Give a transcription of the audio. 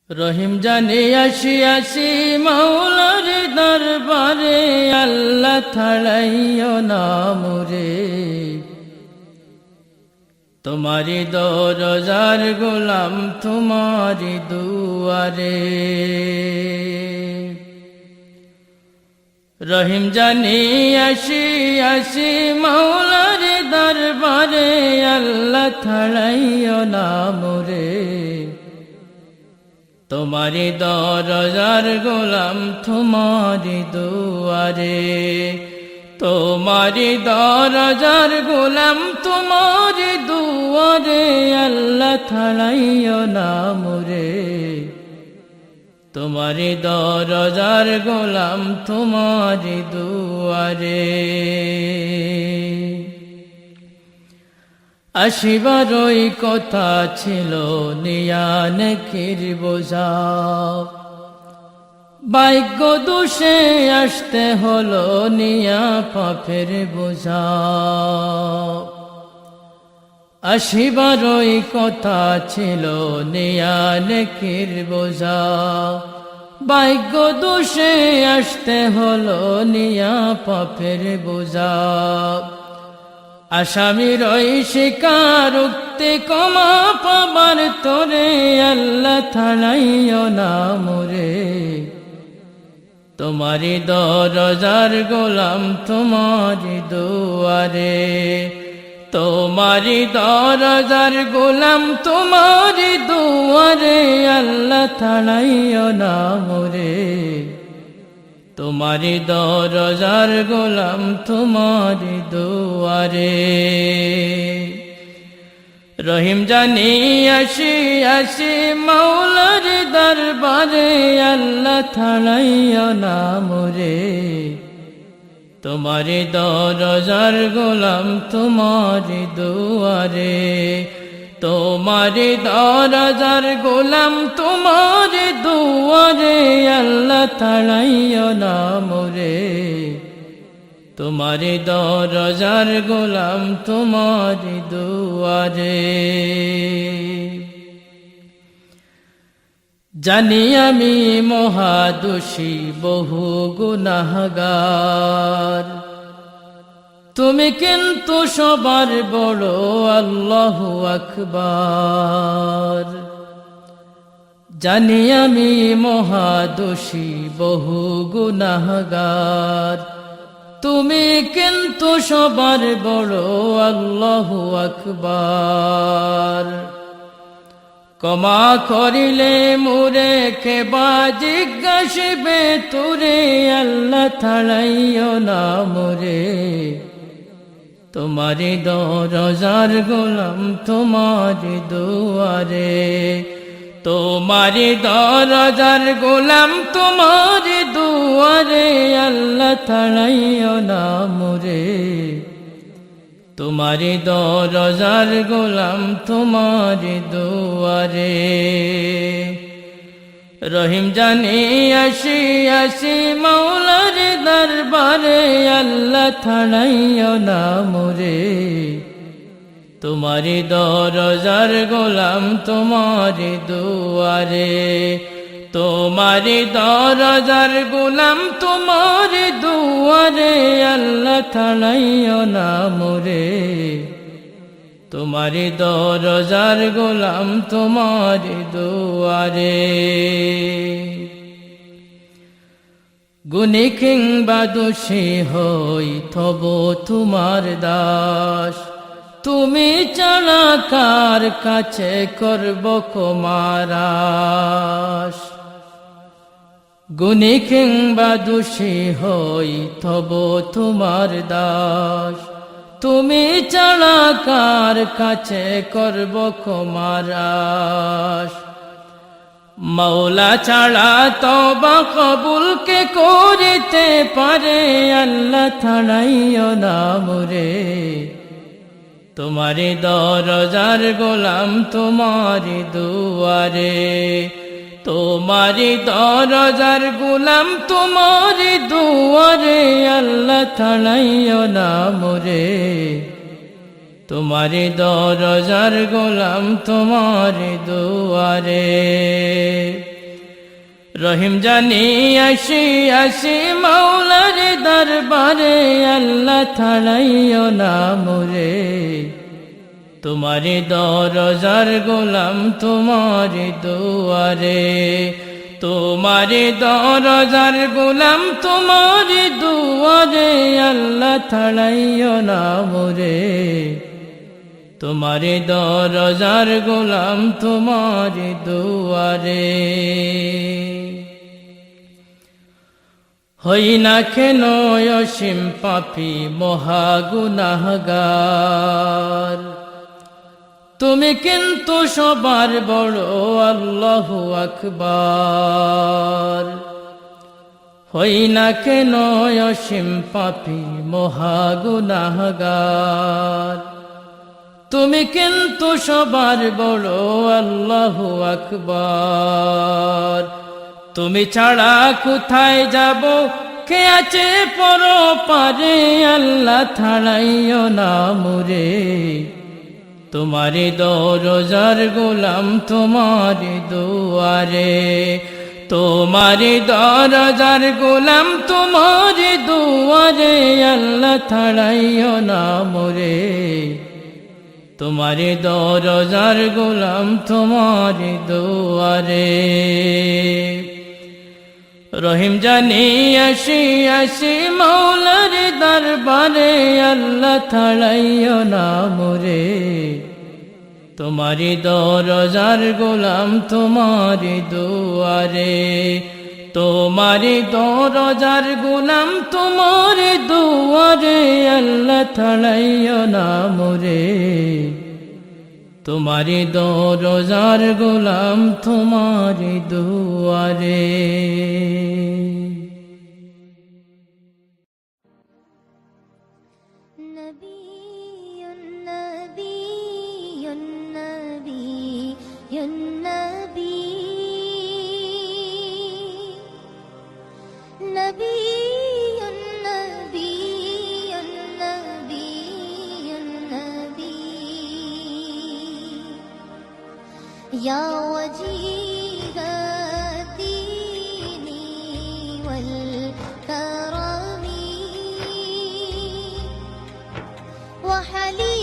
রহিম জানে আসি আসি মাওলার দরবারে, আল্লাহ ছাড়াইও না মোরে। তোমারি দরজার গোলাম তোমারি দুয়ারে। রহিম জানি আসি আসি মাওলার দরবারে, আল্লাহ ছাড়াইও না মোরে। তোমারি দরজার গোলাম তোমারি দুয়ারে। তোমারি দরজার গোলাম তোমারি দুয়ারে, আল্লাহ ছাড়াইও না মোরে। তোমারি দরজার গোলাম তোমারি দুয়ারে। আসিবারই কথা ছিল নিয়ান কির বোঝা, ভাগ্য দোষে আসতে হলো নিয়া পাপের বোঝা। আসিবারই কথা ছিল নিয়ান কির বোঝা, ভাগ্য দোষে আসতে হলো নিয়া পাপের বোঝা। আসামির ওই শিকার উক্তি ক্ষমা পাবার তোরে, আল্লাহ ছাড়াইও না মোরে। তোমারি দরজার গোলাম তোমারি দুয়ারে। তোমারি দরজার গোলাম তোমারি দুয়ারে, আল্লাহ ছাড়াইও না মোরে। তোমারি দরজার গোলাম তোমারি দুয়ারে। রহিম জানি আসি আসি মাওলার দরবারে, আল্লাহ ছাড়াইও না মোরে। তোমারি দরজার গোলাম তোমারি দুয়ারে। তোমারি দরজার গোলাম তোমারি দুয়ারে, আল্লাহ ছাড়াইও না মোরে। তোমারি দরজার গোলাম তোমারি দুয়ারে। জানি আমি মহাদোষী বহু গুনাহগার, তুমি কিন্তু সবার বড় আল্লাহু আকবার। জানি আমি মহাদোষী বহু গুনাহগার, তুমি কিন্তু সবার বড় আল্লাহু আকবার। ক্ষমা করিলে মোরে কেবা জিজ্ঞাসিবে তোরে, আল্লাহ ছাড়াইও না মোরে। তোমারি দরজার গোলাম তোমারি দুয়ারে। তোমারি দরজার গোলাম তোমারি দুয়ারে, আল্লাহ ছাড়াইও না মোরে। তোমারি দরজার গোলাম তোমারি দুয়ারে। রহিম জানি আসি আসি মাওলার দরবারে, আল্লাহ ছাড়াইও না মোরে। তোমারি দরজার গোলাম তোমারি দুয়ারে। তোমারি দরজার গোলাম তোমারি দুয়ারে, আল্লাহ ছাড়াইও না মোরে। তোমারি দরজার গোলাম তোমারি দুয়ারে। গুণী কিংবা দোষী হই তবু তোমার দাস, তুমি ছাড়া কার কাছে করব কুমারাস। গুণী কিংবা দোষী হই তবু তোমার দাস, তুমি ছাড়া কার কাছে করব কুমারাস। মৌলা ছাড়া তওবা কবুল কে করিতে পারে, আল্লাহ ছাড়াইও না মোরে। তোমারি দরজার গোলাম তোমারি দুয়ারে। তোমারি দরজার গোলাম তোমারি দুয়ারে, আল্লাহ ছাড়াইও না মোরে। তোমারি দরজার গোলাম তোমারি দুয়ারে। রহিম জানি আসি আসি মাওলার দরবারে, আল্লাহ ছাড়াইও না মোরে। তোমারি দরজার গোলাম তোমারি দুয়ারে, তোমারি দরজার গোলাম তোমারি দুয়ারে, আল্লাহ ছাড়াইও না মোরে। তোমারি দরজার গোলাম তোমারি দুয়ারে। হই না কেন অসীম পাপী মহা গুনাহগার, তুমি কিন্তু সবার বড় আল্লাহু আকবার। হই না কেন অসীম পাপী মহা গুনাহগার, তুমি কিন্তু সবার বড় আল্লাহু আকবার। তুমি ছাড়া কোথায় যাব, কে আছে পরপারে, আল্লাহ ছাড়াইও না মোরে। তোমারি দরজার গোলাম তোমারি দুয়ারে, তোমারি দরজার গোলাম তোমারি দুয়ারে, আল্লাহ ছাড়াইও না মোরে। তোমারি দরজার গোলাম তোমারি দুয়ারে। রহিম জানি আসি আসি মাওলার দরবারে, আল্লাহ ছাড়াইও না মোরে। তোমারি দরজার গোলাম তোমারি দুয়ারে, তোমারি দরজার গোলাম তোমারি দুয়ারে, আল্লাহ ছাড়াইও না মোরে। তোমারি দরজার গোলাম তোমারি দুয়ারে। يا وجيه الدين والكرم وحليم